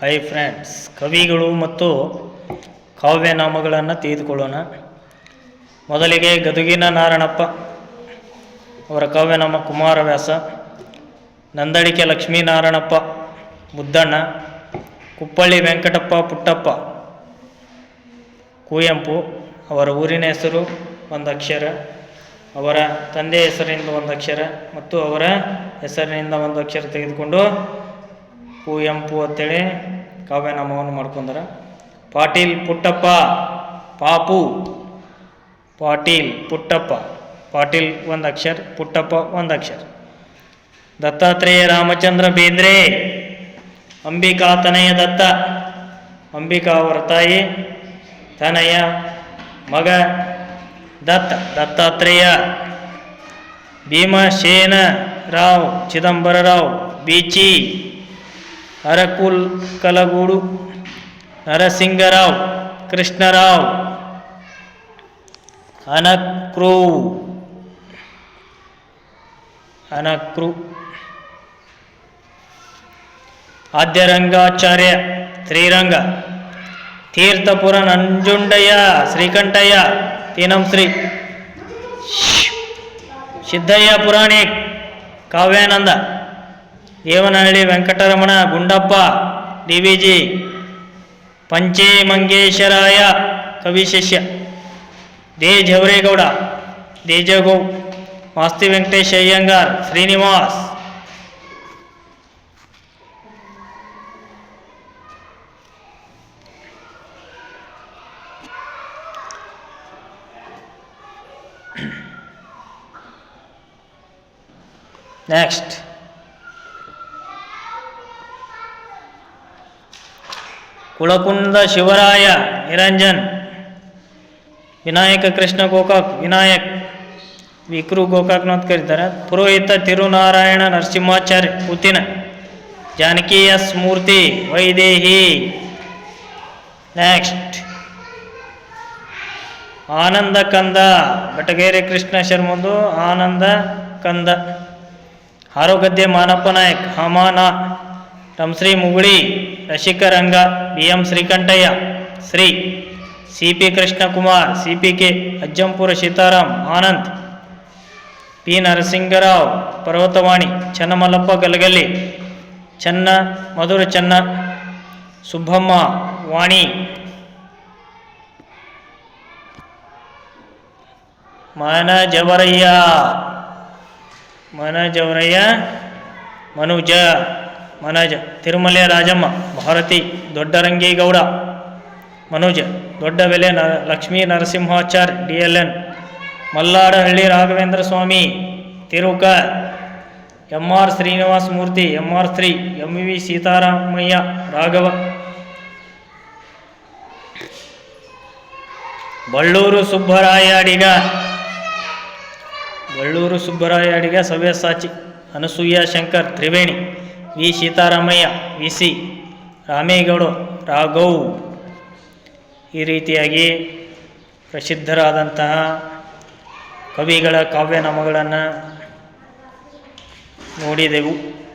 Hi friends, ಕವಿಗಳು ಮತ್ತು ಕಾವ್ಯನಾಮಗಳನ್ನು ತೆಗೆದುಕೊಳ್ಳೋಣ. ಮೊದಲಿಗೆ ಗದುಗಿನ ನಾರಣಪ್ಪ ಅವರ ಕಾವ್ಯನಾಮ ಕುಮಾರವ್ಯಾಸ. ನಂದಳಿಕೆ ಲಕ್ಷ್ಮೀನಾರಾಯಣಪ್ಪ ಮುದ್ದಣ್ಣ. ಕುಪ್ಪಳ್ಳಿ ವೆಂಕಟಪ್ಪ ಪುಟ್ಟಪ್ಪ ಕುವೆಂಪು. ಅವರ ಊರಿನ ಹೆಸರು ಒಂದು ಅಕ್ಷರ, ಅವರ ತಂದೆ ಹೆಸರಿನಿಂದ ಒಂದು ಅಕ್ಷರ ಮತ್ತು ಅವರ ಹೆಸರಿನಿಂದ ಒಂದು ಅಕ್ಷರ ತೆಗೆದುಕೊಂಡು ಕುವೆಂಪು ಅಂತೇಳಿ ಕಾವ್ಯನಾಮವನ್ನು ಮಾಡ್ಕೊಂಡಾರ. ಪಾಟೀಲ್ ಪುಟ್ಟಪ್ಪ ಪಾಪು. ಪಾಟೀಲ್ ಪುಟ್ಟಪ್ಪ, ಪಾಟೀಲ್ ಒಂದು ಅಕ್ಷರ, ಪುಟ್ಟಪ್ಪ ಒಂದು ಅಕ್ಷರ. ದತ್ತಾತ್ರೇಯ ರಾಮಚಂದ್ರ ಬೇಂದ್ರೆ. ಅಂಬಿಕಾ ತನಯ ದತ್ತ. ಅಂಬಿಕಾ ಅವರ ತಾಯಿ, ತನಯ ಮಗ ದತ್ತ, ದತ್ತಾತ್ರೇಯ. ಭೀಮಸೇನ ರಾವ್ ಚಿದಂಬರರಾವ್ ಬೀಚಿ. ಅರಕುಲ್ ಕಲಗೂಡು. ನರಸಿಂಗರಾವ್ ಕೃಷ್ಣರಾವ್ ಅನಕ್ರು. ಆದ್ಯರಂಗಾಚಾರ್ಯ ಶ್ರೀರಂಗ. ತೀರ್ಥಪುರ ನಂಜುಂಡಯ್ಯ ಶ್ರೀಕಂಠಯ್ಯ ತೀನಂಶ್ರೀ. ಸಿದ್ದಯ್ಯ ಪುರಾಣಿಕ್ ಕಾವ್ಯಾನಂದ. ದೇವನಹಳ್ಳಿ ವೆಂಕಟರಮಣ ಗುಂಡಪ್ಪ ಡಿವಿಜಿ. ಪಂಚೆ ಮಂಗೇಶರಾಯ ಕವಿಶಿಷ್ಯ. ದೇ ಜವರೇಗೌಡ ದೇಜಗೌ. ಮಾಸ್ತಿ ವೆಂಕಟೇಶ್ ಅಯ್ಯಂಗಾರ್ ಶ್ರೀನಿವಾಸ್. ನೆಕ್ಸ್ಟ್ ಕುಳಕುಂದ ಶಿವರಾಯ ನಿರಂಜನ್. ವಿನಾಯಕ ಕೃಷ್ಣ ಗೋಕಾಕ್ ವಿನಾಯಕ್. ವಿಕ್ರು ಗೋಕಾಕ್ನ ಅಂತ ಕರೀತಾರೆ. ಪುರೋಹಿತ ತಿರುನಾರಾಯಣ ನರಸಿಂಹಾಚಾರ್ಯ ಪುತಿನ. ಜಾನಕಿ ಎಸ್ ಮೂರ್ತಿ ವೈದೇಹಿ. ನೆಕ್ಸ್ಟ್ ಆನಂದ ಕಂದ ಬೆಟಗೇರಿ ಕೃಷ್ಣ ಶರ್ಮಂದು ಆನಂದ ಕಂದ. ಆರೋಗದ್ದೆ Manappa Nayak Hamana. Ramashri Mugali Rasikaranga. B M Srikantaiah Shri. C P Krishnakumar C P K. Ajjampura Sitaram Anand. P Narasingarao Parvatavani. Channamallappa Galagali. Channa Madhura Channa. Subbamma ವಾಣಿ. Manajavaraiah Manuja. Manoja. Tirumale Rajamma Bharathi. Doddarangegowda Manoja. Dodda Bele Lakshmi Narasimhacharya DLN. Malladihalli Raghavendra Swami Tiruka. MR Srinivasa Murthy MR Shri. MV Sitaramaiah Raghava. Balluru Subbaraya Adiga Savyasachi. Anasuya Shankar Triveni. V Sitaramaiah VC. Ramegowda Raghav. ಈ ರೀತಿಯಾಗಿ ಪ್ರಸಿದ್ಧರಾದಂತಹ ಕವಿಗಳ ಕಾವ್ಯನಾಮಗಳನ್ನು ನೋಡಿದೆವು.